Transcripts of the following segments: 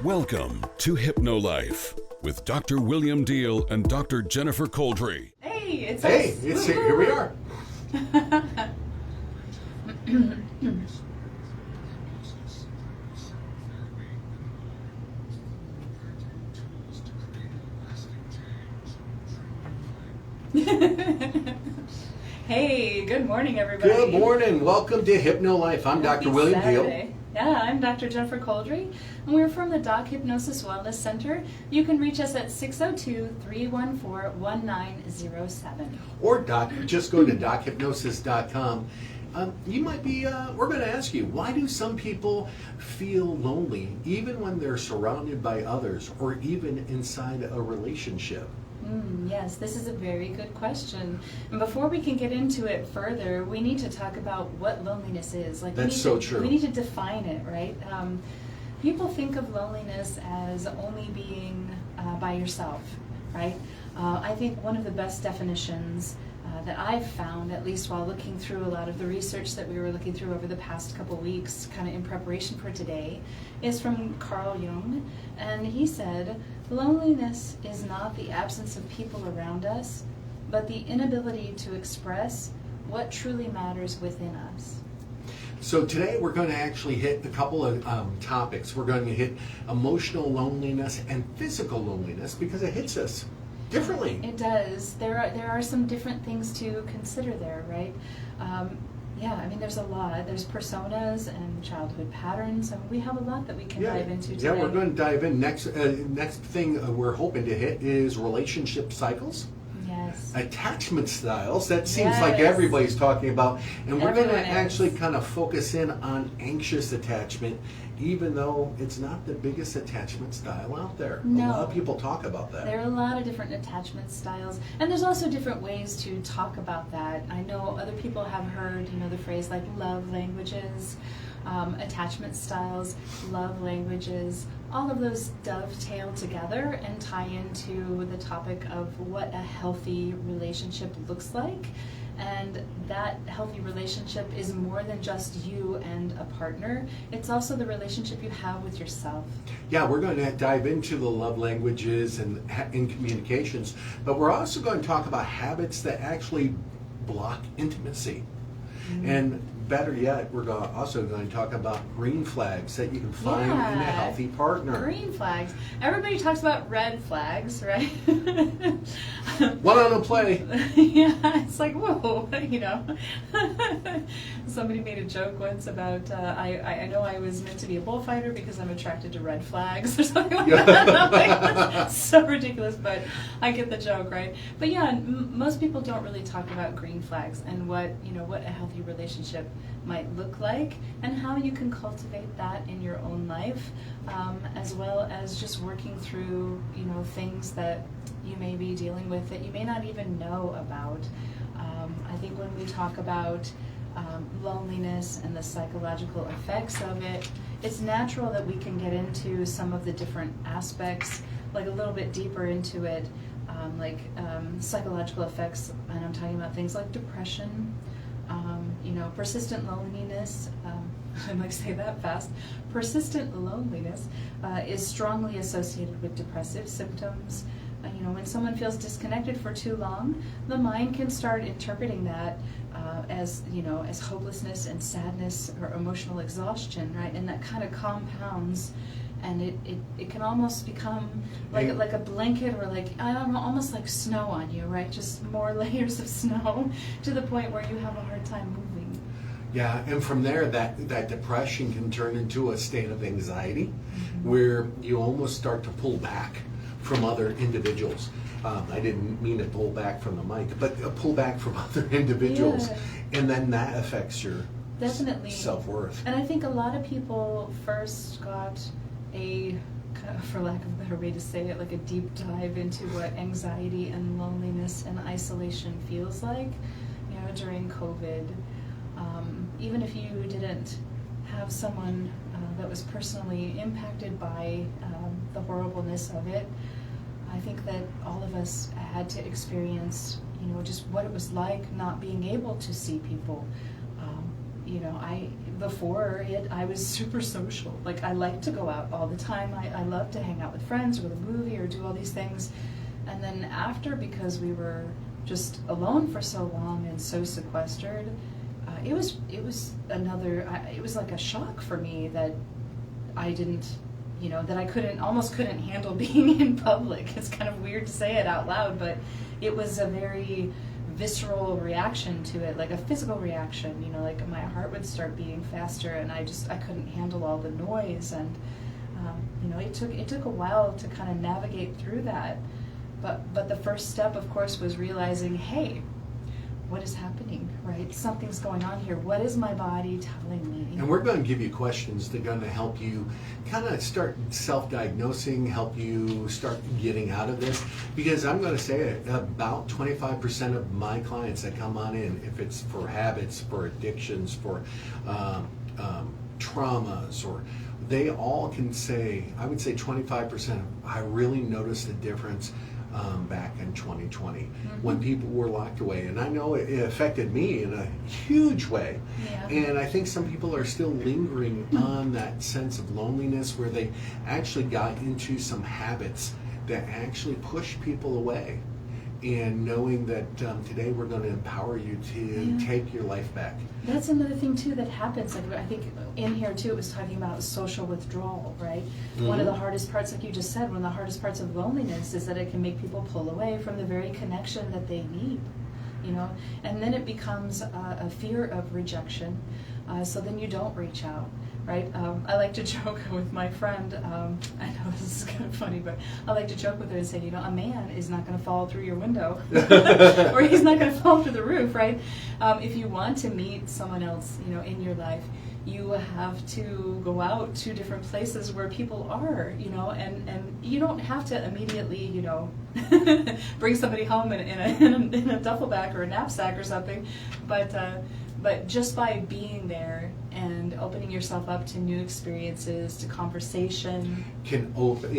Welcome to Hypno Life with Dr. William Deihl and Dr. Jennifer Couldry. Hey, it's Hey, us. here we are. Hey, good morning, everybody. Good morning. Welcome to Hypno Life. I'm Happy Dr. William Deihl. Saturday. Yeah, I'm Dr. Jennifer Couldry, and we're from the Doc Hypnosis Wellness Center. You can reach us at 602-314-1907. Or just go to dochypnosis.com. You might be, we're going to ask you, why do some people feel lonely even when they're surrounded by others or even inside a relationship? Yes, this is a very good question. And before we can get into it further, we need to talk about what loneliness is. That's so true. We need to define it, right? People think of loneliness as only being by yourself, right? I think one of the best definitions that I've found, at least while looking through a lot of the research that we were looking through over the past couple weeks, kind of in preparation for today, is from Carl Jung. And he said, loneliness is not the absence of people around us, but the inability to express what truly matters within us. So today we're going to actually hit a couple of topics. We're going to hit emotional loneliness and physical loneliness because it hits us differently. It does. There are some different things to consider there, right? There's a lot. There's personas and childhood patterns, and we have a lot that we can dive into today. Yeah, we're going to dive in. Next thing we're hoping to hit is relationship cycles. Yes. Attachment styles. That seems like everybody's talking about. And we're going to actually kind of focus in on anxious attachment, even though it's not the biggest attachment style out there. No. A lot of people talk about that. There are a lot of different attachment styles, and there's also different ways to talk about that. I know other people have heard, the phrase like love languages, attachment styles, love languages. All of those dovetail together and tie into the topic of what a healthy relationship looks like. And that healthy relationship is more than just you and a partner. It's also the relationship you have with yourself. Yeah, we're going to dive into the love languages and in communications, but we're also going to talk about habits that actually block intimacy. And better yet, we're also going to talk about green flags that you can find in a healthy partner. Green flags. Everybody talks about red flags, right? One on a play. Yeah, it's like, whoa, Somebody made a joke once about, I know I was meant to be a bullfighter because I'm attracted to red flags or something like that. So ridiculous, but I get the joke, right? But yeah, most people don't really talk about green flags and what a healthy relationship might look like and how you can cultivate that in your own life, as well as just working through, things that you may be dealing with that you may not even know about. I think when we talk about loneliness and the psychological effects of it, it's natural that we can get into some of the different aspects, like a little bit deeper into it, psychological effects, and I'm talking about things like depression, persistent loneliness. I might say that fast. Persistent loneliness is strongly associated with depressive symptoms. When someone feels disconnected for too long, the mind can start interpreting that as hopelessness and sadness or emotional exhaustion, right? And that kind of compounds, and it can almost become like a blanket, or almost like snow on you, right? Just more layers of snow to the point where you have a hard time moving. Yeah, and from there, that depression can turn into a state of anxiety, where you almost start to pull back from other individuals. I didn't mean to pull back from the mic, but pull back from other individuals, and then that affects your self-worth. And I think a lot of people first got for lack of a better way to say it, like a deep dive into what anxiety and loneliness and isolation feels like, during COVID. Even if you didn't have someone that was personally impacted by the horribleness of it, I think that all of us had to experience, just what it was like not being able to see people, before it, I was super social. Like, I liked to go out all the time. I loved to hang out with friends or with a movie or do all these things. And then after, because we were just alone for so long and so sequestered, it was like a shock for me that I didn't, that I almost couldn't handle being in public. It's kind of weird to say it out loud, but it was a very visceral reaction to it, like a physical reaction, like my heart would start beating faster, and I couldn't handle all the noise, and it took a while to kind of navigate through that, but the first step, of course, was realizing, hey, what is happening, right? Something's going on here. What is my body telling me? And we're going to give you questions that are going to help you kind of start self-diagnosing, help you start getting out of this. Because I'm going to say it, about 25% of my clients that come on in, if it's for habits, for addictions, for traumas, or they all can say, I would say 25%, I really noticed a difference back in 2020 when people were locked away, and I know it affected me in a huge way. And I think some people are still lingering on that sense of loneliness, where they actually got into some habits that actually push people away. And knowing that today we're going to empower you to take your life back. That's another thing too that happens. Like, I think in here too, it was talking about social withdrawal, right? One of the hardest parts, like you just said, one of the hardest parts of loneliness is that it can make people pull away from the very connection that they need, and then it becomes a fear of rejection. So then you don't reach out. Right? I like to joke with my friend, I know this is kind of funny, but I like to joke with her and say, a man is not going to fall through your window, or he's not going to fall through the roof, right? If you want to meet someone else, in your life, you have to go out to different places where people are, and you don't have to immediately, bring somebody home in a duffel bag or a knapsack or something, but just by being there and opening yourself up to new experiences, to conversation, can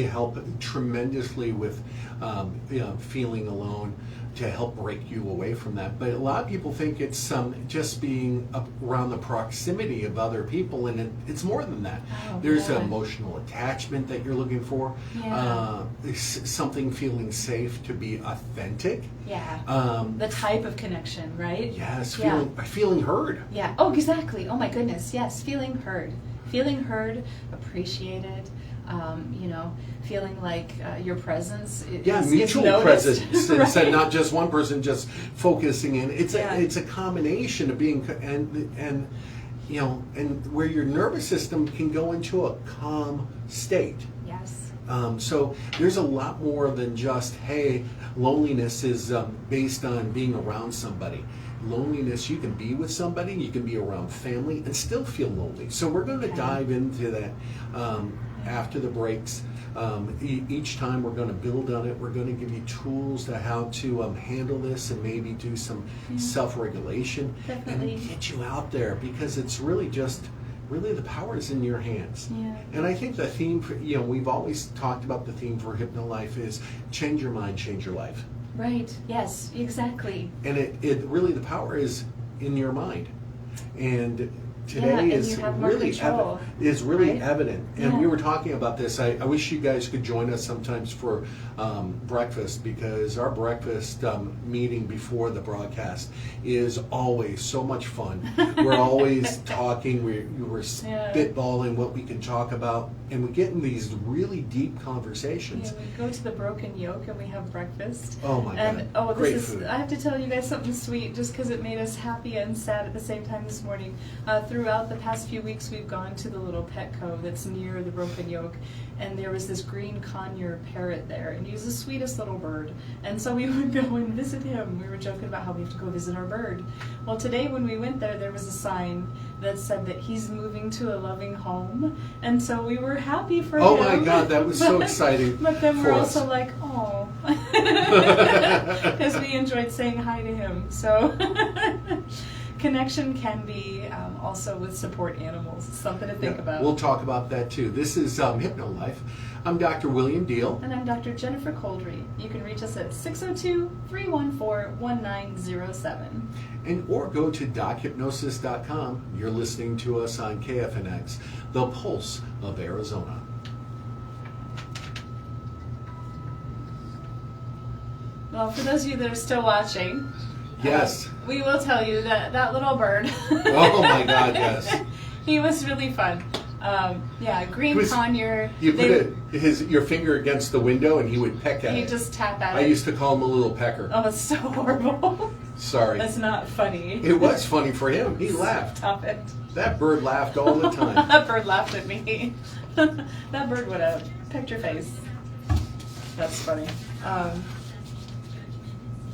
help tremendously with feeling alone, to help break you away from that. But a lot of people think it's just being around the proximity of other people, and it's more than that. There's an emotional attachment that you're looking for, something feeling safe, to be authentic. The type of connection, right? Yes, feeling heard. Yeah. Oh, exactly. Oh my goodness. Yes, feeling heard, appreciated. Feeling like your presence is mutual noticed. presence, Right? instead not just one person just focusing in. It's a combination of being and where your nervous system can go into a calm state. Yes. So there's a lot more than just, hey, loneliness is based on being around somebody. Loneliness, you can be with somebody, you can be around family and still feel lonely. So we're going to dive into that after the breaks. Each time we're going to build on it. We're going to give you tools to how to handle this, and maybe do some self-regulation. Definitely. And get you out there, because it's really the power is in your hands. And I think the theme for, we've always talked about the theme for Hypno Life is change your mind, change your life. Right. Yes, exactly. And it really, the power is in your mind. And today is really evident. And we were talking about this. I wish you guys could join us sometimes for breakfast, because our breakfast meeting before the broadcast is always so much fun. We're always talking. We're spitballing what we can talk about, and we get in these really deep conversations. We go to the Broken Yolk and we have breakfast. Oh my God! Great food. I have to tell you guys something sweet, just because it made us happy and sad at the same time this morning. Throughout the past few weeks, we've gone to the little Petco that's near the Broken Yolk, and there was this green conure parrot there, and he was the sweetest little bird. And so we would go and visit him. We were joking about how we have to go visit our bird. Well, today when we went there was a sign that said that he's moving to a loving home, and so we were happy for him. Oh my God, that was so exciting. But then we're also like, oh, because we enjoyed saying hi to him. So. connection can be also with support animals. It's something to think about. We'll talk about that too. This is Hypno Life. I'm Dr. William Deihl. And I'm Dr. Jennifer Couldry. You can reach us at 602-314-1907. And or go to dochypnosis.com. You're listening to us on KFNX, the Pulse of Arizona. Well, for those of you that are still watching, Yes. we will tell you that that little bird. Oh my God, yes. He was really fun. Green conure. You put your finger against the window and he would peck at it. He'd just tap at it. I used to call him a little pecker. Oh, it's so horrible. Sorry. That's not funny. It was funny for him. He laughed. Stop it. That bird laughed all the time. That bird laughed at me. That bird would have pecked your face. That's funny.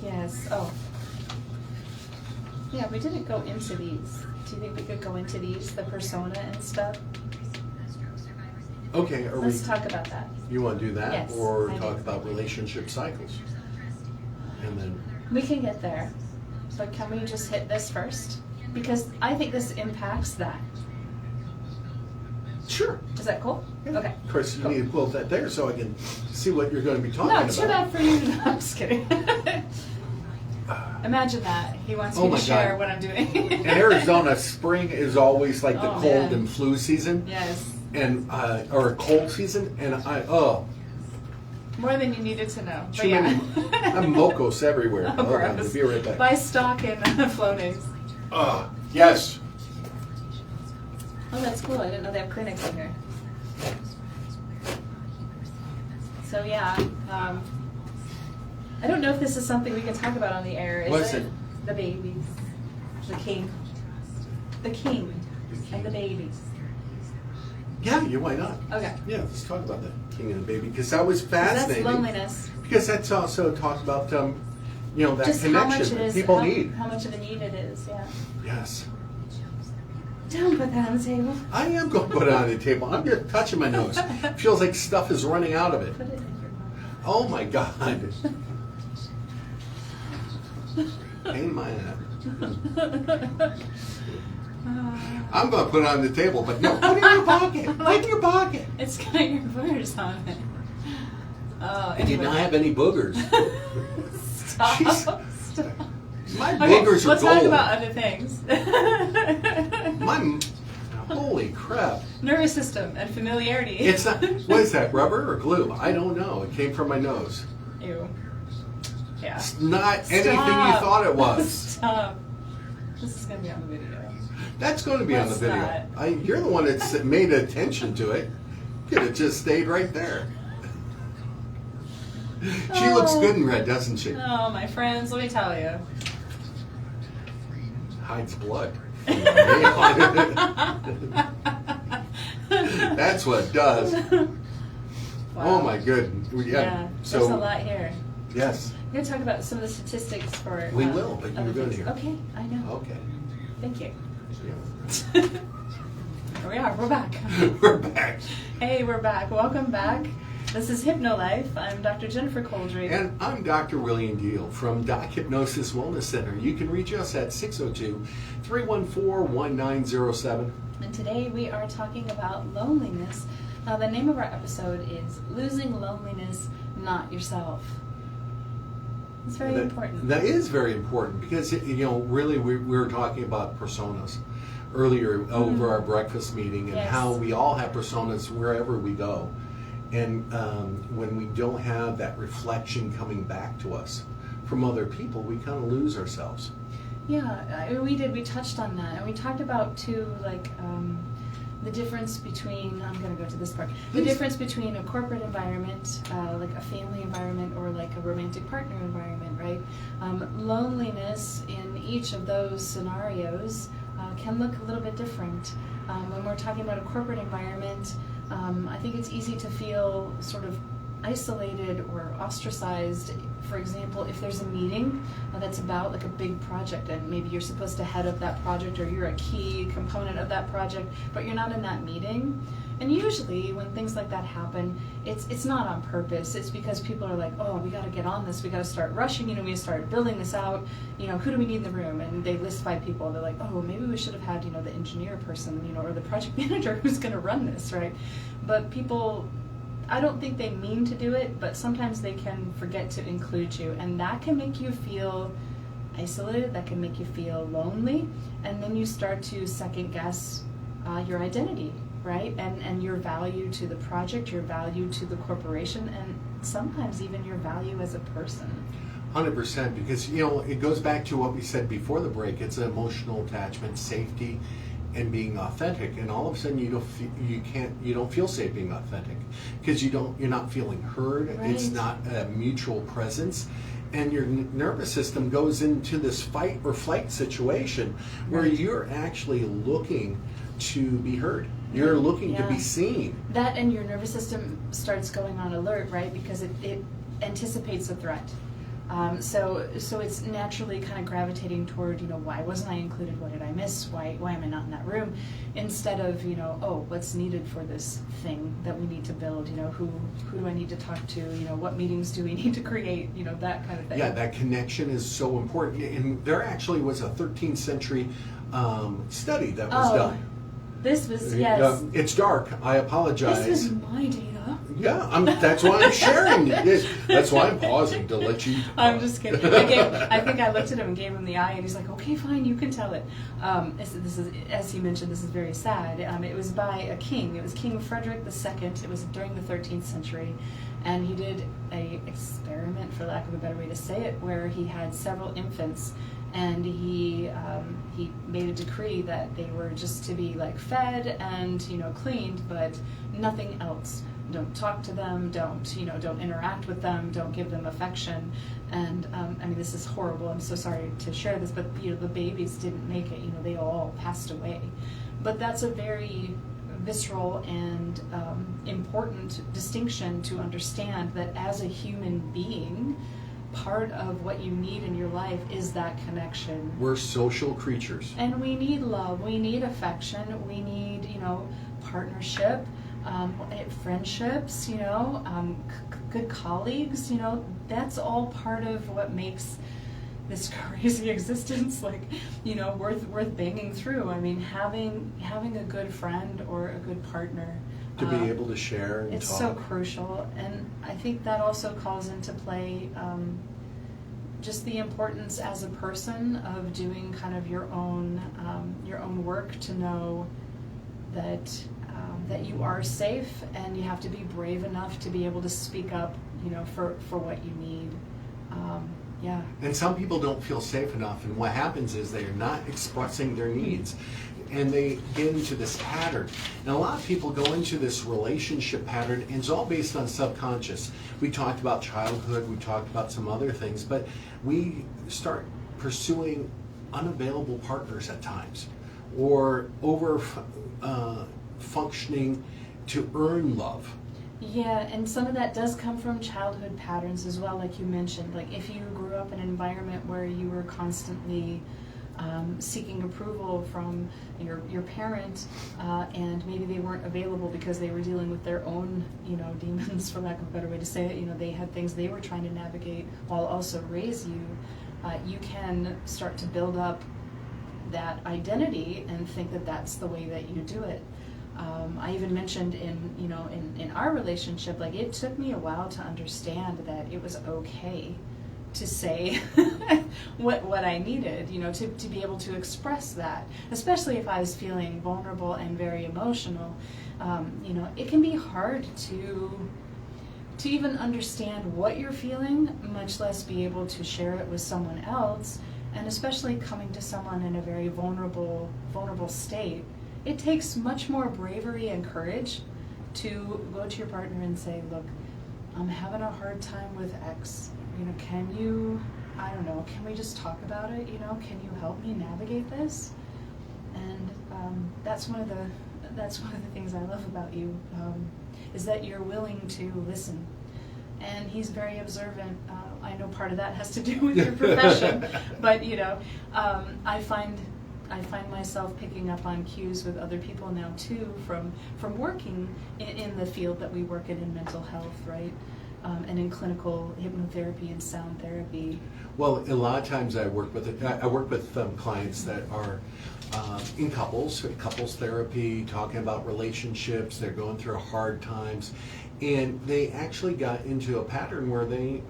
Yes. Oh. Yeah, we didn't go into these. Do you think we could go into these, the persona and stuff? Okay, Let's talk about that. You want to do that? Yes, Or I talk do. about relationship cycles? And then, We can get there, but can we just hit this first? Because I think this impacts that. sure. Is that cool? Yeah. Okay. Of course, you Cool. need to pull that there so I can see what you're going to be talking No, about. too bad for you. No, I'm just kidding. Imagine that. He wants me Oh to my share God. what I'm doing. In Arizona, spring is always like the Oh, cold man. and flu season. Yes. And or a cold season, and More than you needed to know. But too yeah. many. I'm mocos everywhere. Oh, Okay, gross. be right back. Buy stock in Flonase. Yes. Oh, that's cool. I didn't know they have clinics in here. So yeah, I don't know if this is something we can talk about on the air. Is What's it? it? The babies. The king. The king. And the babies. Yeah, why not? Okay. Yeah, let's talk about that king and the baby because that was 'Cause fascinating. that's loneliness. Because that's also talk about that Just connection how much it that is. people need. How much of a need it is. Yeah. Yes. Don't put that on the table. I am going to put it on the table. I'm just touching my nose. Feels like stuff is running out of it. Put it in your mouth. Oh my God. Pain in my ass. I'm going to put it on the table, but no, put it in your pocket. Put it in your pocket. It's got your boogers on it. Oh, I did not anyway. have any boogers. Stop. Jeez. Stop. My Okay, boogers are let's gold. talk about other things. Holy crap. Nervous system and familiarity. It's not, what is that, rubber or glue? I don't know. It came from my nose. Ew. Yeah. It's not anything you Stop. thought it was. Stop. This is going to be on the video. That's going to be on the Let's video. not. You're the one that's made attention to it. Could have just stayed right there. She looks good in red, doesn't she? Oh, my friends, let me tell you. Hides blood. That's what it does. Wow. Oh my goodness. Yeah, So there's a lot here. yes, We're going to talk about some of the statistics for... we will, but other you're going to things. hear. Okay, I know. Okay. Thank you. Yeah. Here we are, we're back. We're back. Hey, we're back. Welcome back. This is Hypno Life. I'm Dr. Jennifer Couldry. And I'm Dr. William Deihl from Doc Hypnosis Wellness Center. You can reach us at 602-314-1907. And today we are talking about loneliness. Now, the name of our episode is Losing Loneliness, Not Yourself. It's very important. That is very important because, really we were talking about personas earlier over our breakfast meeting and Yes. how we all have personas wherever we go. And when we don't have that reflection coming back to us from other people, we kind of lose ourselves. Yeah, we did. We touched on that. And we talked about, too, like, the difference between, I'm going to go to this part, the Please. difference between a corporate environment, like a family environment, or like a romantic partner environment, right? Loneliness in each of those scenarios can look a little bit different. When we're talking about a corporate environment, I think it's easy to feel sort of isolated or ostracized. For example, if there's a meeting that's about like a big project, and maybe you're supposed to head up that project, or you're a key component of that project, but you're not in that meeting. And usually when things like that happen, it's not on purpose. It's because people are like, oh, we got to get on this. We got to start rushing. We got to start building this out. Who do we need in the room? And they list 5 people. They're like, oh, maybe we should have had, the engineer person, or the project manager who's going to run this, right? But people, I don't think they mean to do it, but sometimes they can forget to include you. And that can make you feel isolated. That can make you feel lonely. And then you start to second guess your identity. Right? And your value to the project, your value to the corporation, and sometimes even your value as a person. 100%, because it goes back to what we said before the break. It's an emotional attachment, safety, and being authentic. And all of a sudden, you don't feel safe being authentic because you're not feeling heard. Right. It's not a mutual presence. And your nervous system goes into this fight or flight situation where Right. you're actually looking to be heard. You're looking to be seen. That, and your nervous system starts going on alert, right? Because it anticipates a threat. So it's naturally kind of gravitating toward, why wasn't I included? What did I miss? Why am I not in that room? Instead of, oh, what's needed for this thing that we need to build? Who do I need to talk to? What meetings do we need to create? That kind of thing. Yeah, that connection is so important. And there actually was a 13th century study that was done. This was, yes. It's dark. I apologize. This is my data. Yeah, that's why I'm sharing it. That's why I'm pausing to let you. I'm just kidding. I think I looked at him and gave him the eye, and he's like, "Okay, fine, you can tell it." This is, as he mentioned, this is very sad. It was by a king. It was King Frederick II. It was during the 13th century, and he did a experiment, for lack of a better way to say it, where he had several infants. And he made a decree that they were just to be like fed and cleaned, but nothing else. Don't talk to them. Don't interact with them. Don't give them affection. And this is horrible. I'm so sorry to share this, but the babies didn't make it. They all passed away. But that's a very visceral and important distinction to understand, that as a human being, part of what you need in your life is that connection. We're social creatures. And we need love, we need affection, we need, partnership, friendships, good colleagues, that's all part of what makes this crazy existence worth banging through. Having a good friend or a good partner, to be able to share and it's talk. so crucial. And I think that also calls into play just the importance as a person of doing kind of your own work, to know that you are safe, and you have to be brave enough to be able to speak up for what you need. Yeah. And some people don't feel safe enough, and what happens is they're not expressing their needs, and they get into this pattern. And a lot of people go into this relationship pattern, and it's all based on subconscious. We talked about childhood, we talked about some other things, but we start pursuing unavailable partners at times, or over functioning to earn love. Yeah, and some of that does come from childhood patterns as well, like you mentioned. Like if you grew up in an environment where you were constantly seeking approval from your parent, and maybe they weren't available because they were dealing with their own, demons, for lack of a better way to say it. They had things they were trying to navigate while also raise you. You can start to build up that identity and think that that's the way that you do it. I even mentioned in our relationship, like it took me a while to understand that it was okay to say what I needed, to be able to express that, especially if I was feeling vulnerable and very emotional. It can be hard to even understand what you're feeling, much less be able to share it with someone else, and especially coming to someone in a very vulnerable state. It takes much more bravery and courage to go to your partner and say, look, I'm having a hard time with X. Can we just talk about it? Can you help me navigate this? And that's one of the things I love about you, is that you're willing to listen. and he's very observant. I know part of that has to do with your profession, but I find myself picking up on cues with other people now too, from working in the field that we work in mental health, right? And in clinical hypnotherapy and sound therapy. Well, a lot of times I work with clients that are in couples therapy, talking about relationships. They're going through hard times, and they actually got into a pattern where they,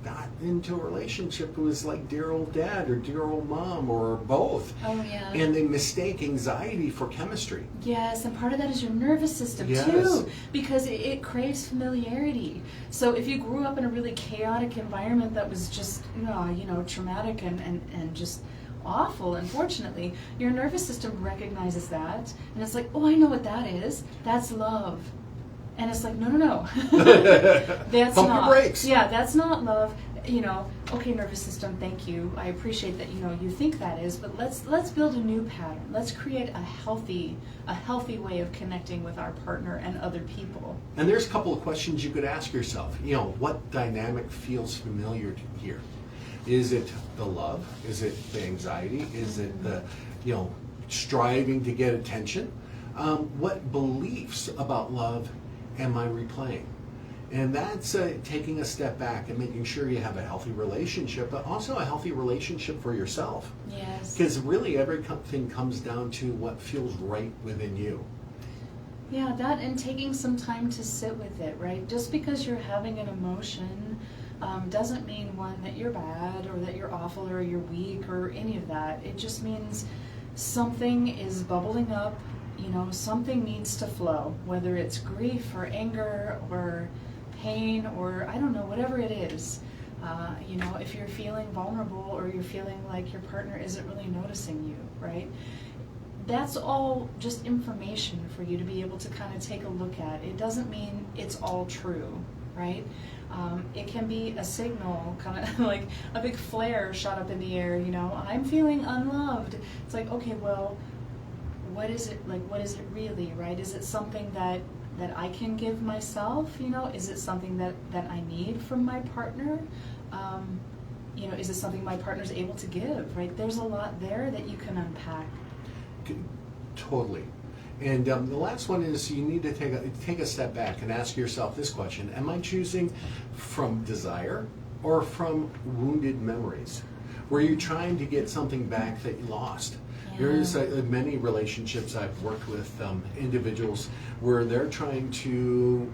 got into a relationship who was like dear old dad or dear old mom or both. Oh yeah. And they mistake anxiety for chemistry. Yes, and part of that is your nervous system too, because it craves familiarity. So if you grew up in a really chaotic environment that was just traumatic and just awful, unfortunately, your nervous system recognizes that, and it's like, oh, I know what that is. That's love. And it's like, no. That's Pump not. your brakes. Yeah, that's not love. Okay, nervous system, thank you. I appreciate that, you think that is, but let's build a new pattern. Let's create a healthy way of connecting with our partner and other people. And there's a couple of questions you could ask yourself. What dynamic feels familiar here? Is it the love? Is it the anxiety? Is it the, striving to get attention? What beliefs about love am I replaying? And that's taking a step back and making sure you have a healthy relationship, but also a healthy relationship for yourself. Yes. Because really everything comes down to what feels right within you. Yeah, that, and taking some time to sit with it, right? Just because you're having an emotion doesn't mean, one, that you're bad or that you're awful or you're weak or any of that. It just means something is bubbling up. Something needs to flow, whether it's grief or anger or pain or, I don't know, whatever it is. If you're feeling vulnerable or you're feeling like your partner isn't really noticing you, right? That's all just information for you to be able to kind of take a look at. It doesn't mean it's all true, right? It can be a signal, kind of like a big flare shot up in the air, I'm feeling unloved. It's like, okay, well, what is it like? What is it really, right? Is it something that I can give myself? Is it something that I need from my partner? Is it something my partner's able to give? Right? There's a lot there that you can unpack. Totally. And the last one is you need to take a step back and ask yourself this question: am I choosing from desire or from wounded memories? Were you trying to get something back that you lost? There's many relationships I've worked with individuals where they're trying to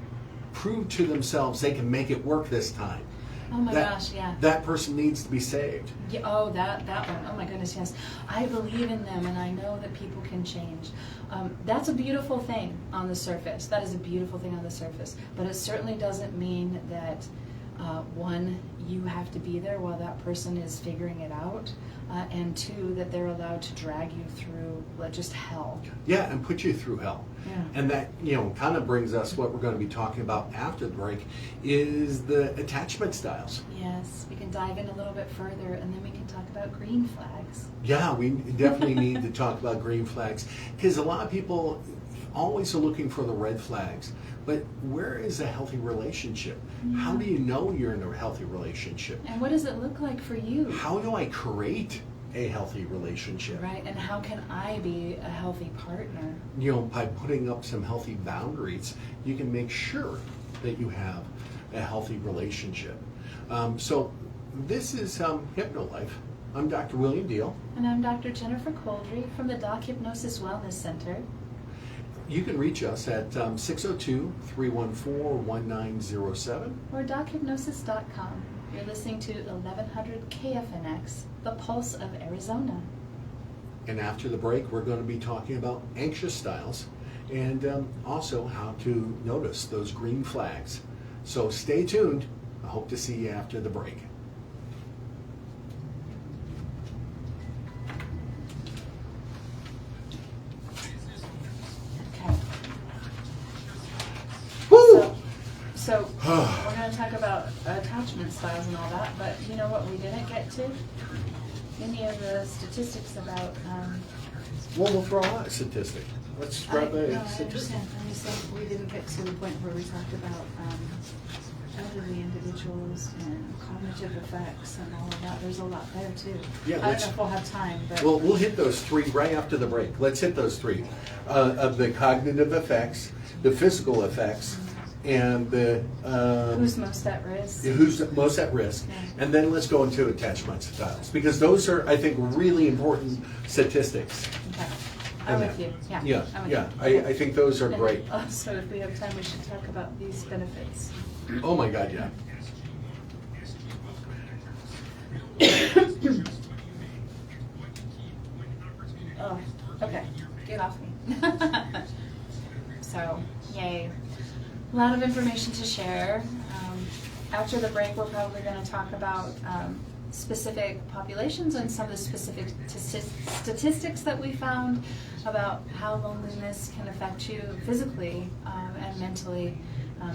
prove to themselves they can make it work this time. Oh my gosh, yeah. That person needs to be saved. Yeah, oh, that one. Oh my goodness, yes. I believe in them, and I know that people can change. That's a beautiful thing on the surface. That is a beautiful thing on the surface. But it certainly doesn't mean that, one, you have to be there while that person is figuring it out, and two, that they're allowed to drag you through just hell. Yeah, and put you through hell. Yeah. And that, kind of brings us what we're going to be talking about after the break is the attachment styles. Yes, we can dive in a little bit further, and then we can talk about green flags. Yeah, we definitely need to talk about green flags, because a lot of people always are looking for the red flags. But where is a healthy relationship? Mm-hmm. How do you know you're in a healthy relationship? And what does it look like for you? How do I create a healthy relationship? Right, and how can I be a healthy partner? By putting up some healthy boundaries, you can make sure that you have a healthy relationship. So this is Hypno Life. I'm Dr. William Deihl. And I'm Dr. Jennifer Couldry from the Doc Hypnosis Wellness Center. You can reach us at 602-314-1907. Or dochypnosis.com. You're listening to 1100 KFNX, the pulse of Arizona. And after the break, we're going to be talking about anxious styles and also how to notice those green flags. So stay tuned. I hope to see you after the break. So we're going to talk about attachment styles and all that, but you know what we didn't get to? Any of the statistics about... Well, we'll throw out a statistic. Let's grab a statistic. statistic. I'm just saying we didn't get to the point where we talked about elderly individuals and cognitive effects and all of that. There's a lot there too. Yeah, I don't know if we'll have time, but Well, we'll hit those three right after the break. Let's hit those three of the cognitive effects, the physical effects, and the who's most at risk? who's most at risk. Yeah. And then let's go into attachment styles, because those are, I think, really important statistics. Okay. I'm And with that- you. Yeah. Yeah, I'm with yeah. you. I think those are And great. Also, if we have time, we should talk about these benefits. Oh my God, yeah. Oh, okay. Get off me. So, yay. A lot of information to share. After the break, we're probably going to talk about specific populations and some of the specific statistics that we found about how loneliness can affect you physically and mentally.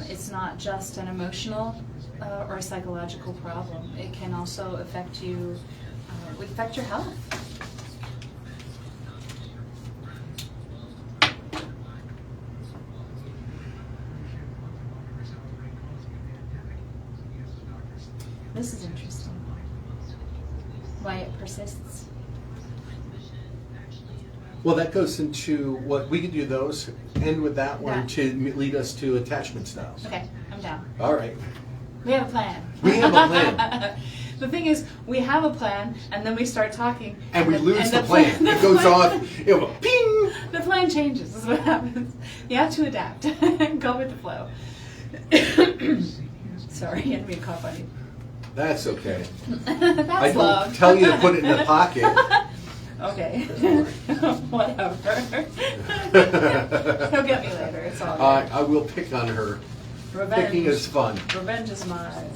It's not just an emotional or a psychological problem. It can also affect you, affect your health. This is interesting. Why it persists. Well, that goes into what we could do. Those end with that one Yeah. to lead us to attachment styles. Okay, I'm down. All right. We have a plan. We have a plan. The thing is, we have a plan, and then we start talking, And we lose the plan. plan. It goes off. It will ping. The plan changes. Is what happens. You have to adapt. Go with the flow. Sorry, I didn't mean to cough on you. That's okay. That's I don't love. tell you to put it in the pocket. Okay. Whatever. He'll get me later. It's all good. I will pick on her. Revenge. Picking is fun. Revenge is mine.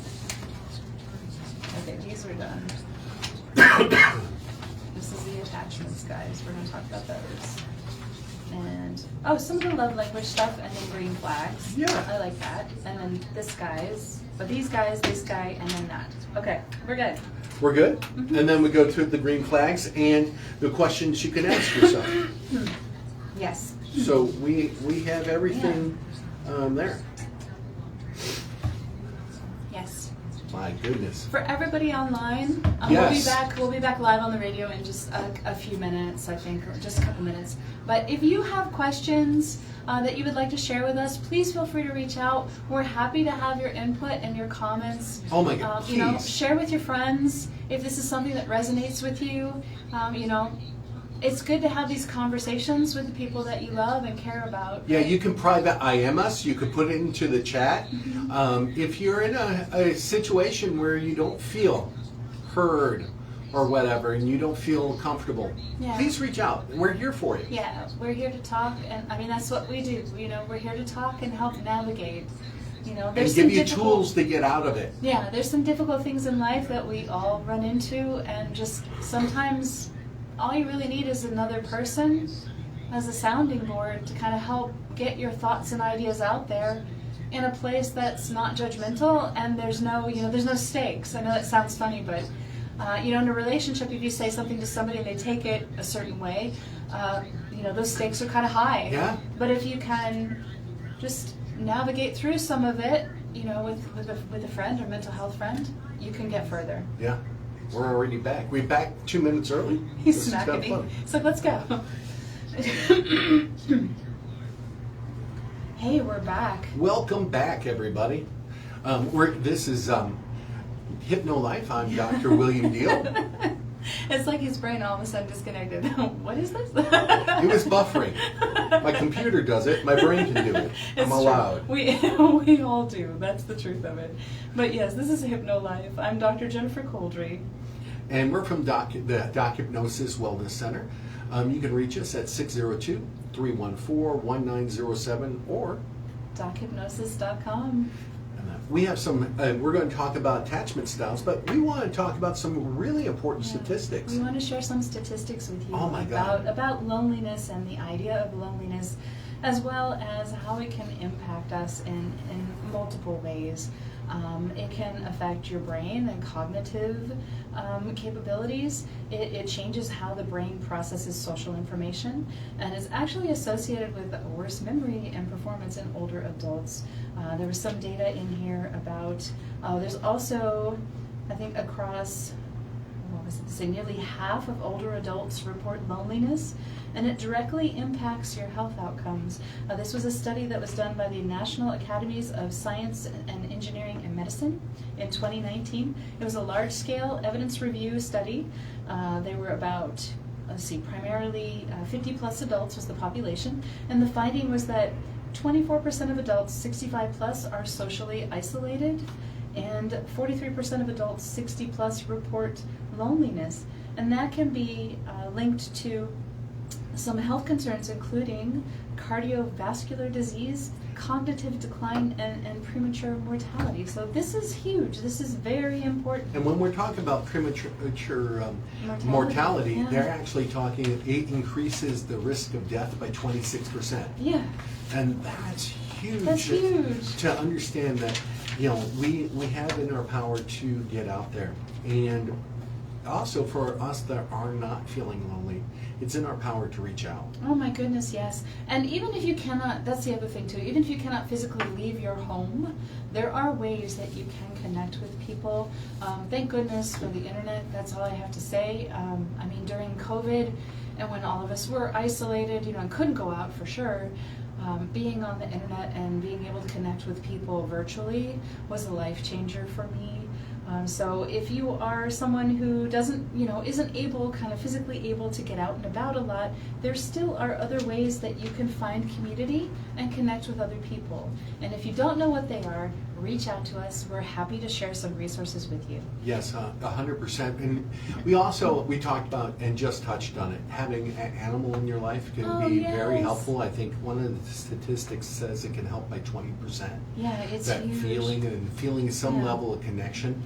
Okay, these are done. This is the attachments, guys. We're going to talk about those. And, some of the love language stuff, and then green flags. Yeah. I like that. And then this guy's, but these guys, this guy, and then that. Okay, we're good. We're good? Mm-hmm. And then we go through the green flags and the questions you can ask yourself. Yes. So we have everything there. Yes. My goodness. For everybody online, Yes. we'll be back live on the radio in just a few minutes, I think, or just a couple minutes. But if you have questions that you would like to share with us, please feel free to reach out. We're happy to have your input and your comments. Oh my God, please. Share with your friends if this is something that resonates with you. It's good to have these conversations with the people that you love and care about. Yeah, you can private IM us. You could put it into the chat. If you're in a situation where you don't feel heard or whatever, and you don't feel comfortable, Yeah. please reach out. We're here for you. Yeah, we're here to talk, and that's what we do. We're here to talk and help navigate. And There's give some you difficult- tools to get out of it. Yeah, there's some difficult things in life that we all run into, and just sometimes all you really need is another person as a sounding board to kind of help get your thoughts and ideas out there in a place that's not judgmental, and there's no stakes. I know that sounds funny, but in a relationship, if you say something to somebody and they take it a certain way, those stakes are kind of high. Yeah. But if you can just navigate through some of it, with a friend or mental health friend, you can get further. Yeah. We're already back. We're back 2 minutes early. He's This is smacking kinda me. fun. It's like, let's go. Hey, we're back. Welcome back, everybody. This is Hypno Life. I'm Dr. William Deihl. It's like his brain all of a sudden disconnected. What is this? It was buffering. My computer does it. My brain can do it. It's I'm true. allowed. We all do. That's the truth of it. But yes, this is Hypno Life. I'm Dr. Jennifer Couldry. And we're from the Doc Hypnosis Wellness Center. You can reach us at 602-314-1907 or DocHypnosis.com. we have some, we're going to talk about attachment styles, but we want to talk about some really important statistics. We want to share some statistics with you Oh my God. about loneliness and the idea of loneliness, as well as how it can impact us in multiple ways. It can affect your brain and cognitive capabilities. It changes how the brain processes social information, and is actually associated with worse memory and performance in older adults. There was some data in here about, there's also, I think across, nearly half of older adults report loneliness, and it directly impacts your health outcomes. This was a study that was done by the National Academies of Science and Engineering and Medicine in 2019. It was a large-scale evidence review study. They were about, primarily 50-plus adults was the population, and the finding was that 24% of adults 65 plus are socially isolated, and 43% of adults 60 plus report loneliness. And that can be linked to some health concerns, including cardiovascular disease, cognitive decline, and premature mortality. So this is huge. This is very important. And when we're talking about premature mortality, yeah. they're actually talking, it increases the risk of death by 26%. Yeah. And that's huge. That's huge. To understand that, we have in our power to get out there. And also for us that are not feeling lonely, it's in our power to reach out. Oh my goodness, yes. And even if you cannot, that's the other thing too, even if you cannot physically leave your home, there are ways that you can connect with people. Thank goodness for the internet, that's all I have to say. During COVID, and when all of us were isolated, and couldn't go out for sure, being on the internet and being able to connect with people virtually was a life changer for me. So if you are someone who isn't able, kind of physically able to get out and about a lot, there still are other ways that you can find community and connect with other people. And if you don't know what they are, reach out to us. We're happy to share some resources with you. Yes, 100%. And we talked about and just touched on it. Having an animal in your life can be very helpful. I think one of the statistics says it can help by 20%. Yeah, it's that huge. feeling some level of connection.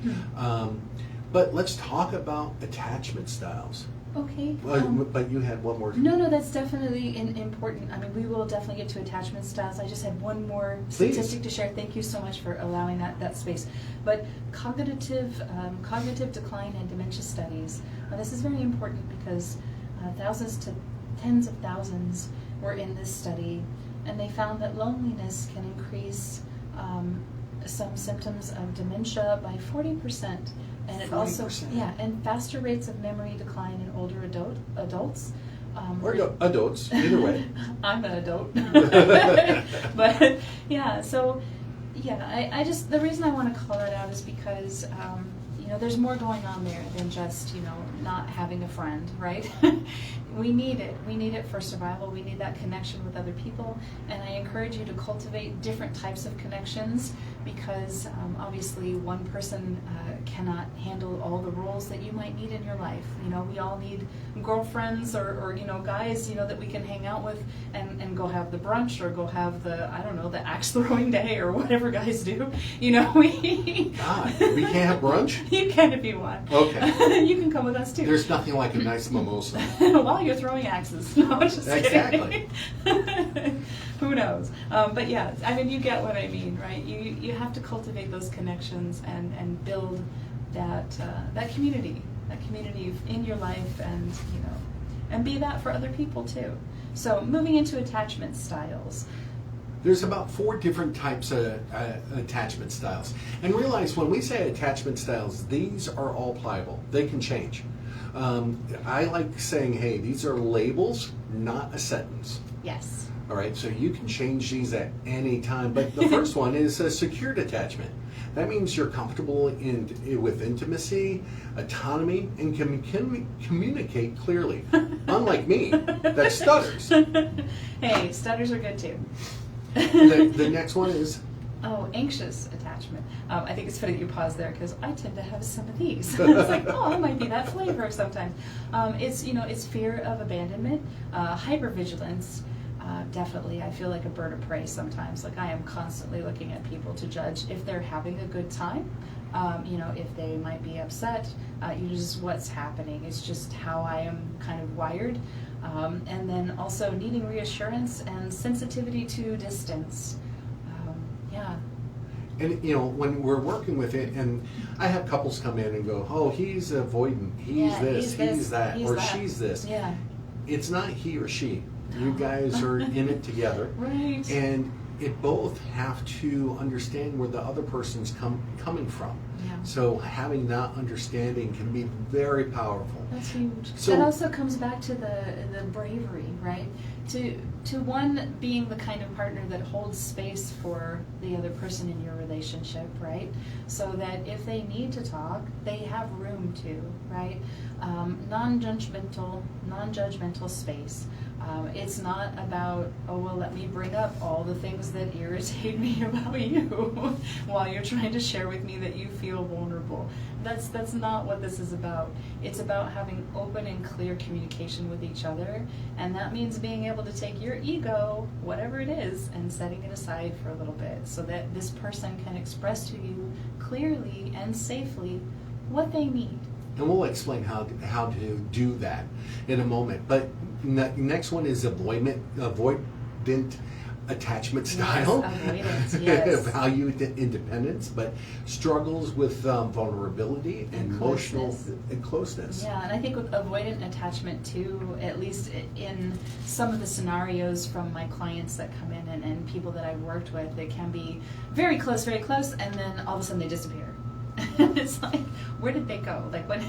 But let's talk about attachment styles. Okay. But you had one more. No, that's definitely important. We will definitely get to attachment styles. I just had one more statistic to share. Thank you so much for allowing that space. But cognitive decline and dementia studies. This is very important because thousands to tens of thousands were in this study, and they found that loneliness can increase some symptoms of dementia by 40%. And it 40%. Also, and faster rates of memory decline in older adults. Or adults, either way. I'm an adult. But I just, the reason I want to call that out is because, there's more going on there than just, not having a friend, right? We need it. We need it for survival. We need that connection with other people. And I encourage you to cultivate different types of connections because obviously one person cannot handle all the roles that you might need in your life. We all need girlfriends or guys, that we can hang out with and go have the brunch or go have the axe throwing day or whatever guys do. God, we can't have brunch? You can if you want. Okay. You can come with us too. There's nothing like a nice mimosa. While you're throwing axes. No, just exactly. Kidding. Who knows? But yeah, you get what I mean, right? You have to cultivate those connections and build that community in your life, and be that for other people too. So moving into attachment styles. There's about 4 different types of attachment styles. And realize when we say attachment styles, these are all pliable. They can change. I like saying, hey, these are labels, not a sentence. Yes. All right, so you can change these at any time. But the first one is a secured attachment. That means you're comfortable with intimacy, autonomy, and can communicate clearly. Unlike me, that stutters. Hey, stutters are good too. The next one is? Anxious attachment. I think it's funny that you pause there because I tend to have some of these. It's like, it might be that flavor sometimes. It's fear of abandonment, hypervigilance. Definitely, I feel like a bird of prey sometimes. Like I am constantly looking at people to judge if they're having a good time. If they might be upset. Just what's happening. It's just how I am kind of wired. And then also needing reassurance and sensitivity to distance. And when we're working with it, and I have couples come in and go, "Oh, he's avoidant. He's he's that, he's or that. she's this." Yeah. It's not he or she. You guys are in it together, Right. and it both have to understand where the other person's coming from. Yeah. So having that understanding can be very powerful. That's huge. So- that also comes back to the bravery, right? To one, being the kind of partner that holds space for the other person in your relationship, right? So that if they need to talk, they have room to, right? Non-judgmental space. It's not about, oh, well, let me bring up all the things that irritate me about you while you're trying to share with me that you feel vulnerable. That's not what this is about. It's about having open and clear communication with each other, and that means being able to take your ego, whatever it is, and setting it aside for a little bit so that this person can express to you clearly and safely what they need. And we'll explain how to do that in a moment. But next one is avoidant attachment style. Yes, avoidance, yes. Value independence, but struggles with vulnerability and emotional closeness. Yeah, and I think with avoidant attachment too, at least in some of the scenarios from my clients that come in and people that I've worked with, it can be very close, and then all of a sudden they disappear. It's like, where did they go? Like when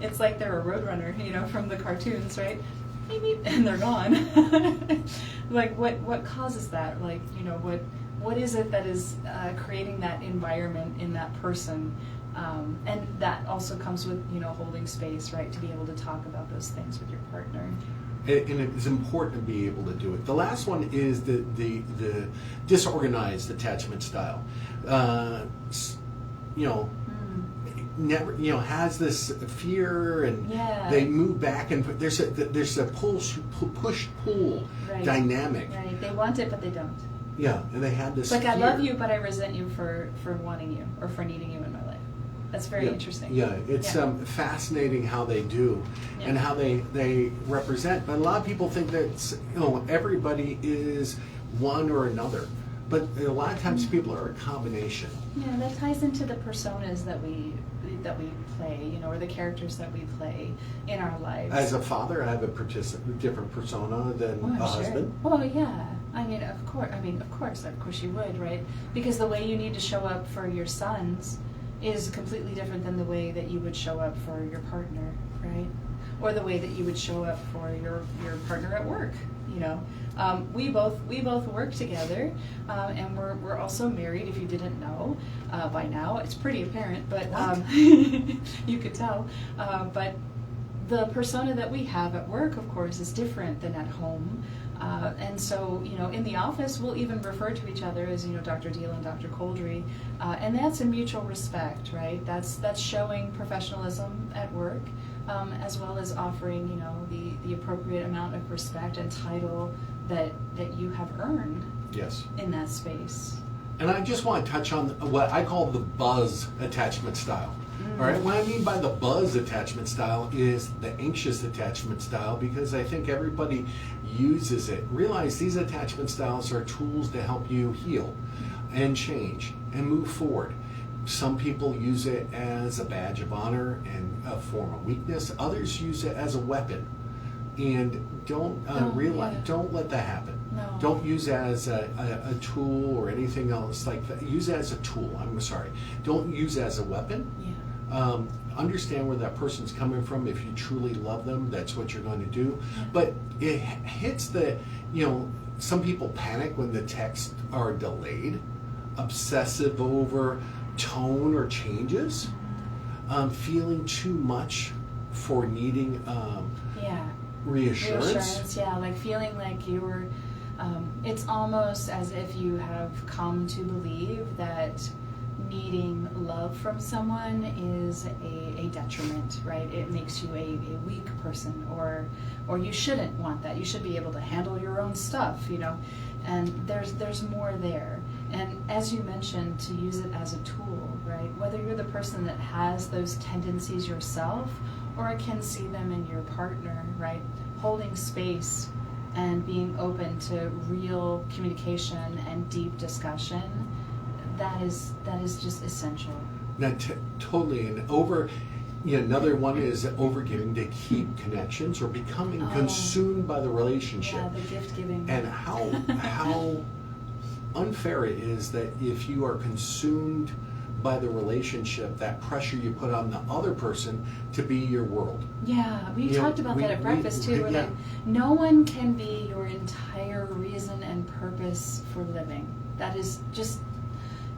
it's like they're a roadrunner, from the cartoons, right? Beep, beep, and they're gone. Like what causes that? Like, what is it that is creating that environment in that person? And that also comes with holding space, right? To be able to talk about those things with your partner. And it's important to be able to do it. The last one is the disorganized attachment style. Never, has this fear, and they move back, and there's a push-pull right. dynamic. Right, they want it, but they don't. Yeah, and they have this. It's like, fear. I love you, but I resent you for wanting you or for needing you in my life. That's very interesting. Yeah, it's fascinating how they do, and how they represent. But a lot of people think that everybody is one or another. But a lot of times people are a combination. Yeah, that ties into the personas that we play, or the characters that we play in our lives. As a father, I have a different persona than a husband. Well, yeah. Of course you would, right? Because the way you need to show up for your sons is completely different than the way that you would show up for your partner, right? Or the way that you would show up for your partner at work. We both work together, and we're also married. If you didn't know by now, it's pretty apparent, but you could tell. But the persona that we have at work, of course, is different than at home. And so, in the office, we'll even refer to each other as, Dr. Deihl and Dr. Couldry, and that's a mutual respect, right? That's showing professionalism at work, as well as offering, the appropriate amount of respect and title that you have earned. Yes. In that space. And I just want to touch on what I call the buzz attachment style. All right. What I mean by the buzz attachment style is the anxious attachment style, because I think everybody uses it. Realize these attachment styles are tools to help you heal and change and move forward. Some people use it as a badge of honor and a form of weakness. Others use it as a weapon. And don't let that happen. No. Don't use it as a tool or anything else like that. Use it as a tool. I'm sorry. Don't use it as a weapon. Yeah. Understand where that person's coming from. If you truly love them, that's what you're going to do. Yeah. But it hits some people panic when the texts are delayed, obsessive over tone or changes, feeling too much for needing reassurance. Yeah, like feeling like you're, it's almost as if you have come to believe that needing love from someone is a detriment, right? It makes you a weak person, or you shouldn't want that. You should be able to handle your own stuff, and there's more there. And as you mentioned, to use it as a tool, right? Whether you're the person that has those tendencies yourself, or can see them in your partner, right? Holding space and being open to real communication and deep discussion, that is just essential. Totally. And another one is overgiving to keep connections or becoming consumed by the relationship. Yeah, the gift giving. And how unfair it is that if you are consumed by the relationship, that pressure you put on the other person to be your world. Yeah, we talked about that at breakfast too. We're like, no one can be your entire reason and purpose for living. That is just,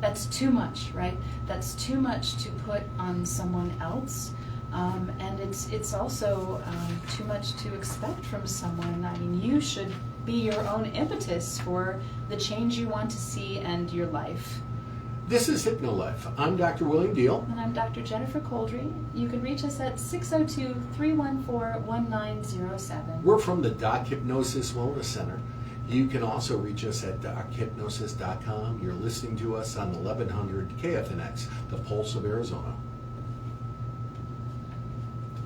that's too much, right? That's too much to put on someone else. And it's also too much to expect from someone. I mean, you should be your own impetus for the change you want to see and your life. This is Hypno Life. I'm Dr. William Deihl. And I'm Dr. Jennifer Couldry. You can reach us at 602-314-1907. We're from the Doc Hypnosis Wellness Center. You can also reach us at dochypnosis.com. You're listening to us on 1100 KFNX, the Pulse of Arizona.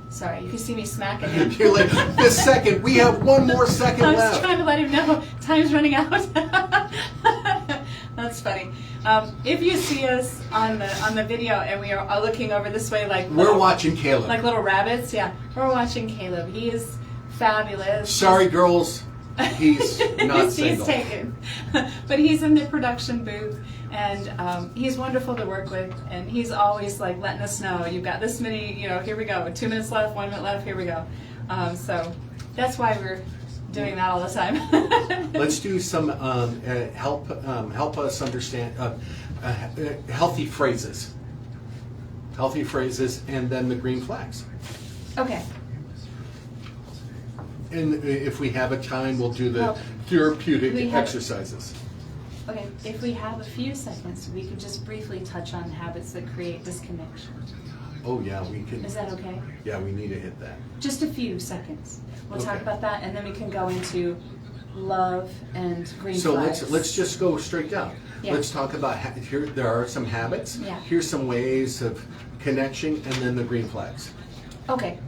Sorry, you can see me smacking him. You're like, this second, we have one more second I was left. trying to let him know time's running out. That's funny. If you see us on the video and we are looking over this way like we're watching Caleb. Like little rabbits, yeah. We're watching Caleb. He is fabulous. Sorry, girls. He's not single. He's taken. But he's in the production booth, and he's wonderful to work with, and he's always like letting us know, you've got this many, here we go, 2 minutes left, 1 minute left, here we go. So that's why we're doing that all the time. Let's do some help us understand healthy phrases, and then the green flags. Okay. And if we have a time, we'll do the therapeutic exercises. Okay, if we have a few seconds, we could just briefly touch on habits that create disconnection. Oh yeah, we can. Is that okay? Yeah, we need to hit that. Just a few seconds. We'll talk about that, and then we can go into love and green flags. So let's just go straight down. Yeah. Let's talk about here. There are some habits. Yeah. Here's some ways of connection, and then the green flags. Okay.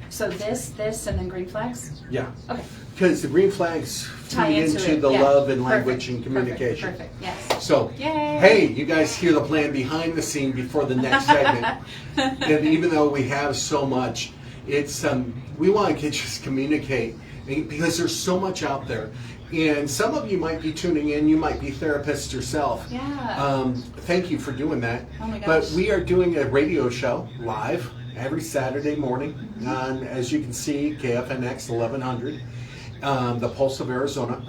So this, and then green flags. Yeah. Okay. Because the green flags feed into the love and language and communication. Perfect. Yes. So, yay. Hey, you guys hear the plan behind the scene before the next segment. And even though we have so much, it's we want to just communicate because there's so much out there. And some of you might be tuning in. You might be therapists yourself. Yeah. Thank you for doing that. Oh my gosh. But we are doing a radio show live every Saturday morning on, as you can see, KFNX 1100. The Pulse of Arizona.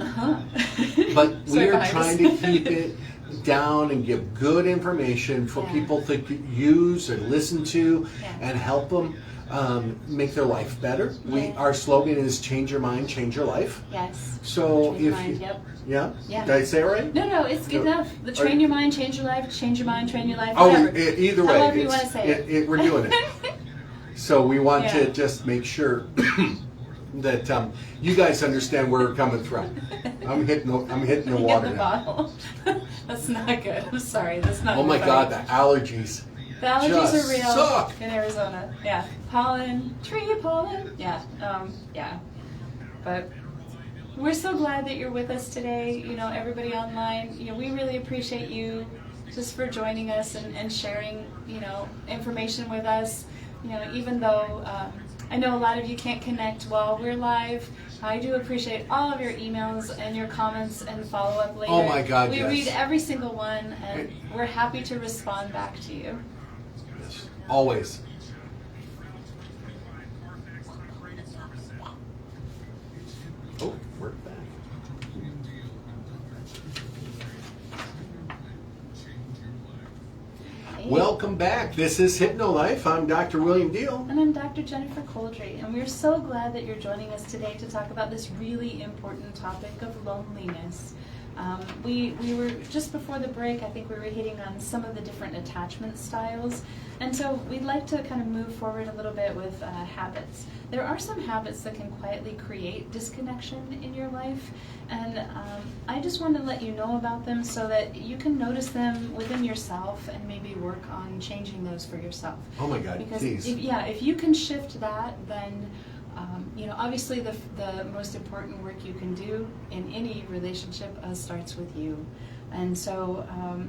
But we are trying to keep it down and give good information for people to use and listen to and help them make their life better. Our slogan is change your mind, change your life. Yes. So change your mind, yeah? Yeah. Did I say it right? No, it's good enough. The train your mind, change your life, change your mind, train your life, Oh, whatever. Either way. However you want to say it. We're doing it. So we want to just make sure that you guys understand where we're coming from. I'm hitting the water the now. bottle. That's not good. I'm sorry. That's not. Oh my funny. God, the allergies. The allergies just are real suck. in Arizona. Yeah, pollen, tree pollen. Yeah, yeah. But we're so glad that you're with us today. Everybody online. We really appreciate you just for joining us and sharing, information with us. Even though I know a lot of you can't connect while we're live, I do appreciate all of your emails and your comments and follow-up later. Oh my God, We yes. read every single one, and we're happy to respond back to you. Yes, always. Oh, we're back. Welcome back. This is Hypno Life. I'm Dr. William Deihl. And I'm Dr. Jennifer Couldry, and we're so glad that you're joining us today to talk about this really important topic of loneliness. We were, just before the break, I think we were hitting on some of the different attachment styles, and so we'd like to kind of move forward a little bit with habits. There are some habits that can quietly create disconnection in your life, and I just want to let you know about them so that you can notice them within yourself and maybe work on changing those for yourself. Oh my God, because please. If you can shift that, then obviously the most important work you can do in any relationship starts with you. And so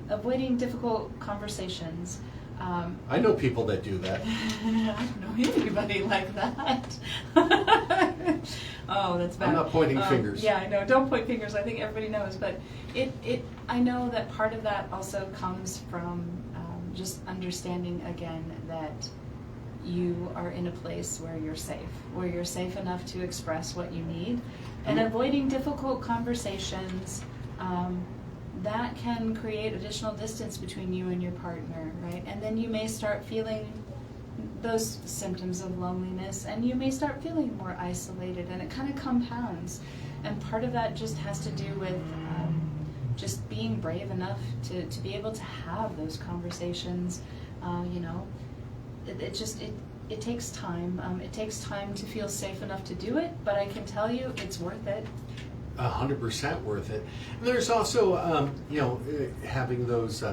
avoiding difficult conversations. I know people that do that. I don't know anybody like that. Oh, that's bad. I'm not pointing fingers. Yeah, I know. Don't point fingers. I think everybody knows. But I know that part of that also comes from just understanding, again, that you are in a place where you're safe enough to express what you need. And avoiding difficult conversations, that can create additional distance between you and your partner, right? And then you may start feeling those symptoms of loneliness, and you may start feeling more isolated, and it kind of compounds. And part of that just has to do with just being brave enough to be able to have those conversations. It takes time. It takes time to feel safe enough to do it, but I can tell you it's worth it. 100% worth it. And there's also, having those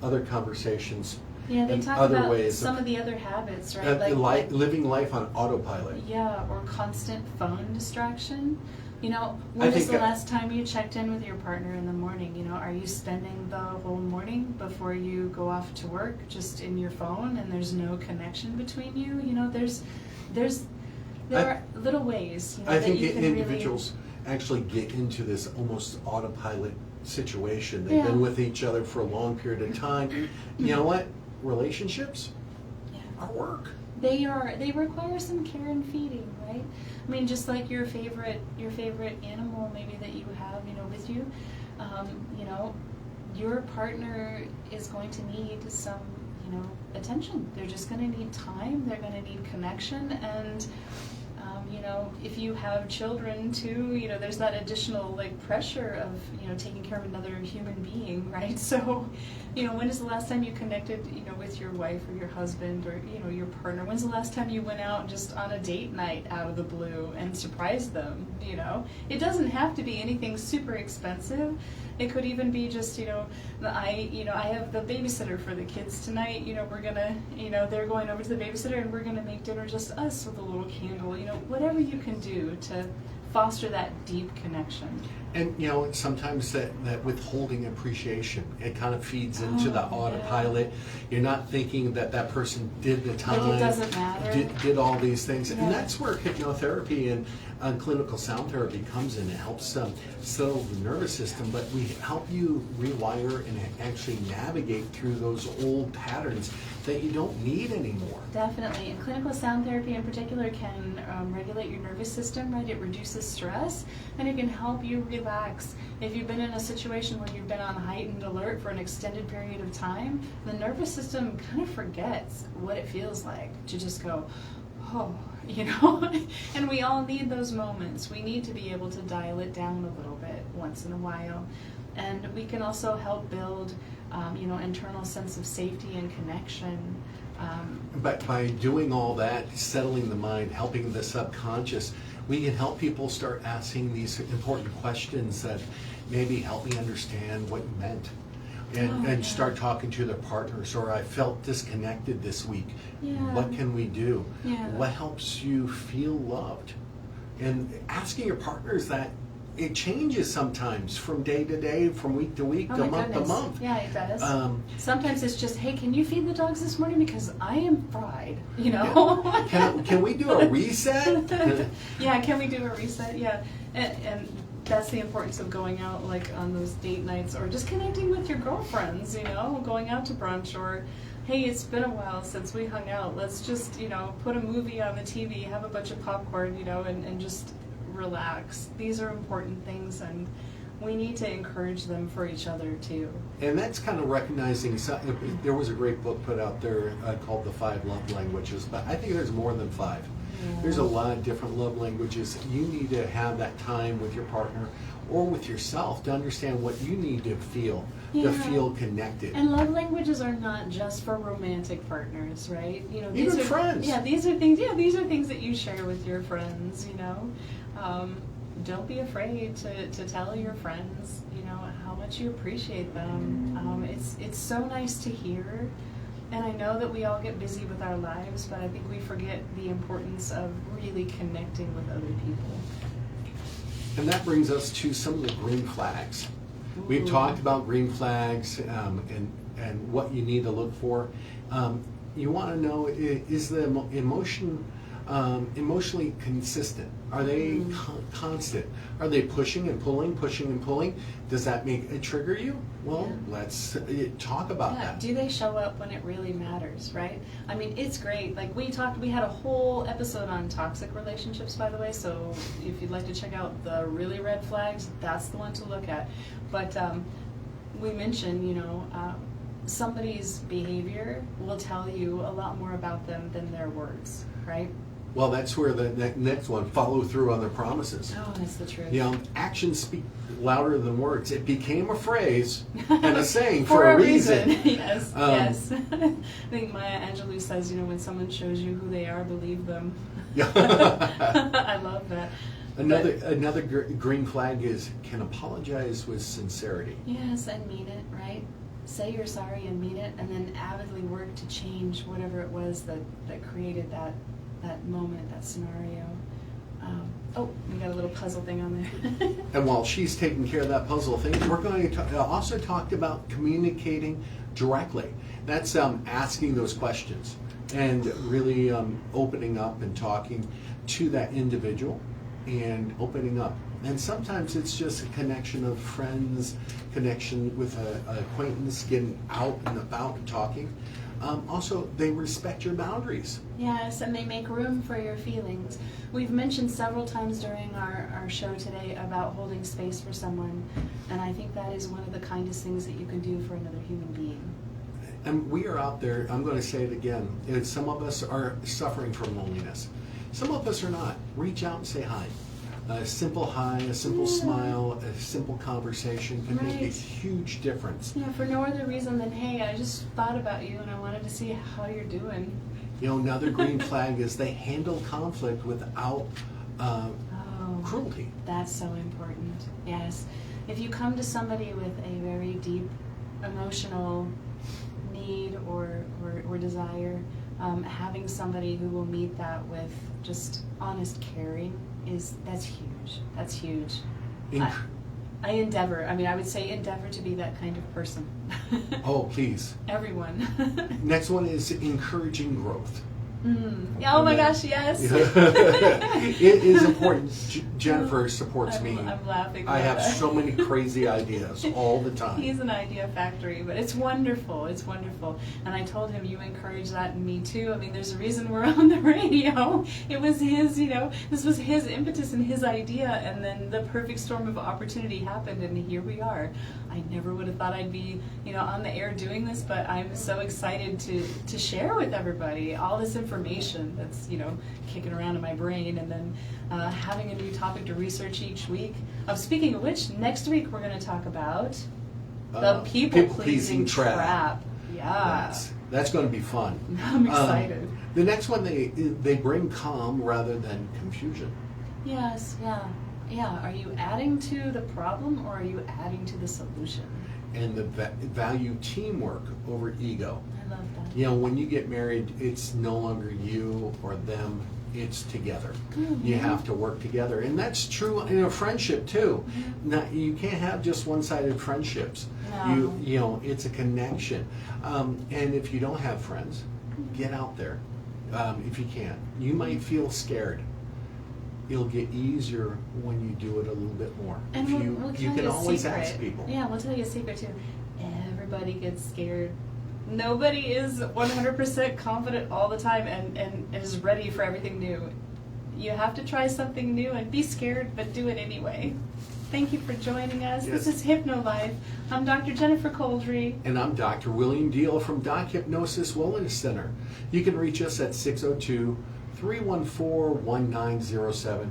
other conversations. Yeah, they and talk other about ways some of the other habits, right? Living life on autopilot. Yeah, or constant phone distraction. When I was think the last time you checked in with your partner in the morning? Are you spending the whole morning before you go off to work just in your phone, and there's no connection between you? There are little ways. I that think you can individuals actually get into this almost autopilot situation. They've been with each other for a long period of time. You know what? Relationships are work. They require some care and feeding, right? I mean, just like your favorite animal maybe that you have, with you, your partner is going to need some, attention. They're just going to need time. They're going to need connection. And if you have children too, there's that additional pressure of, taking care of another human being, right? So, when is the last time you connected, with your wife or your husband or, your partner? When's the last time you went out just on a date night out of the blue and surprised them, It doesn't have to be anything super expensive. It could even be just, I have the babysitter for the kids tonight. We're gonna, they're going over to the babysitter and we're gonna make dinner just us with a little candle. Whatever you can do to foster that deep connection. And sometimes that withholding appreciation, it kind of feeds into the autopilot. You're not thinking that person did the time, it doesn't matter. Did all these things, and that's where hypnotherapy and clinical sound therapy comes in. It helps settle the nervous system, but we help you rewire and actually navigate through those old patterns that you don't need anymore. Definitely. And clinical sound therapy in particular can regulate your nervous system, right? It reduces stress, and it can help you relax. If you've been in a situation where you've been on heightened alert for an extended period of time, the nervous system kind of forgets what it feels like to just go, oh, and we all need those moments. We need to be able to dial it down a little bit once in a while. And we can also help build, internal sense of safety and connection. But by doing all that, settling the mind, helping the subconscious, we can help people start asking these important questions that maybe help me understand what you meant. And start talking to their partners, or I felt disconnected this week. Yeah. What can we do? Yeah. What helps you feel loved? And asking your partners that, it changes sometimes from day to day, from week to week, to month to month. Yeah, it does. Sometimes it's just, hey, can you feed the dogs this morning because I am fried, Can we do a reset? Yeah, can we do a reset? Yeah. And that's the importance of going out on those date nights, or just connecting with your girlfriends, going out to brunch, or hey, it's been a while since we hung out. Let's just, put a movie on the TV, have a bunch of popcorn, and just relax. These are important things, and we need to encourage them for each other too. And that's kind of recognizing, there was a great book put out there called The 5 Love Languages, but I think there's more than 5. There's a lot of different love languages. You need to have that time with your partner or with yourself to understand what you need to feel connected. And love languages are not just for romantic partners, right? Even friends. Yeah, these are things that you share with your friends, Don't be afraid to tell your friends, how much you appreciate them. It's so nice to hear. And I know that we all get busy with our lives, but I think we forget the importance of really connecting with other people. And that brings us to some of the green flags. We've Ooh. talked about green flags and what you need to look for. You want to know, is the emotion emotionally consistent? Are they constant? Are they pushing and pulling, pushing and pulling? Does that make it trigger you? Well, let's talk about that. Do they show up when it really matters, right? I mean, it's great. Like we had a whole episode on toxic relationships, by the way, so if you'd like to check out the really red flags, that's the one to look at. But we mentioned, somebody's behavior will tell you a lot more about them than their words, right? Well, that's where the next one, follow through on their promises. Oh, that's the truth. Actions speak louder than words. It became a phrase and a saying for a reason. Yes, yes. I think Maya Angelou says, when someone shows you who they are, believe them. Yeah. I love that. Another green flag is can apologize with sincerity. Yes, and mean it, right? Say you're sorry and mean it, and then avidly work to change whatever it was that created that moment, that scenario. We got a little puzzle thing on there. And while she's taking care of that puzzle thing, we're going to also talk about communicating directly. That's asking those questions and really opening up and talking to that individual and opening up. And sometimes it's just a connection of friends, connection with an acquaintance, getting out and about and talking. Also, they respect your boundaries. Yes, and they make room for your feelings. We've mentioned several times during our show today about holding space for someone, and I think that is one of the kindest things that you can do for another human being. And we are out there, I'm going to say it again, some of us are suffering from loneliness. Some of us are not. Reach out and say hi. A simple hi, a simple smile, a simple conversation can make a huge difference. Yeah, for no other reason than, hey, I just thought about you and I wanted to see how you're doing. Another green flag is they handle conflict without cruelty. That's so important. Yes. If you come to somebody with a very deep emotional need or desire, having somebody who will meet that with just honest caring that's huge. That's huge. I would say endeavor to be that kind of person. Oh, please. Everyone. Next one is encouraging growth. Oh my gosh, yes. It is important. Jennifer supports me. I'm laughing. I have so many crazy ideas all the time. He's an idea factory, but it's wonderful. It's wonderful. And I told him, you encourage that in me too. I mean, there's a reason we're on the radio. It was his, this was his impetus and his idea, and then the perfect storm of opportunity happened, and here we are. I never would have thought I'd be, on the air doing this, but I'm so excited to share with everybody all this information that's, kicking around in my brain, and then having a new topic to research each week. Speaking of which, next week we're going to talk about the people-pleasing trap. Yeah. That's going to be fun. I'm excited. The next one, they bring calm rather than confusion. Yes, yeah. Yeah, are you adding to the problem or are you adding to the solution? And the value teamwork over ego. I love that. When you get married, it's no longer you or them, it's together. Mm-hmm. You have to work together. And that's true in a friendship too. Mm-hmm. You can't have just one-sided friendships. No. It's a connection. And if you don't have friends, get out there if you can. You might feel scared. It'll get easier when you do it a little bit more. And we'll you can always ask people. Yeah, we'll tell you a secret too. Everybody gets scared. Nobody is 100% confident all the time and is ready for everything new. You have to try something new and be scared, but do it anyway. Thank you for joining us. Yes. This is Hypno Life. I'm Dr. Jennifer Couldry. And I'm Dr. William Deihl from Doc Hypnosis Wellness Center. You can reach us at 602-314-1907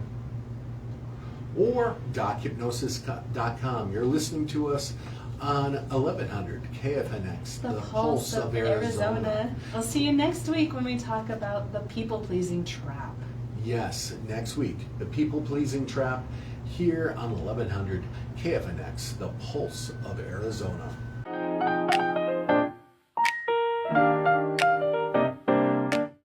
or dochypnosis.com. You're listening to us on 1100 KFNX, The Pulse of Arizona. I'll see you next week when we talk about the people-pleasing trap. Yes, next week, the people-pleasing trap here on 1100 KFNX, the Pulse of Arizona.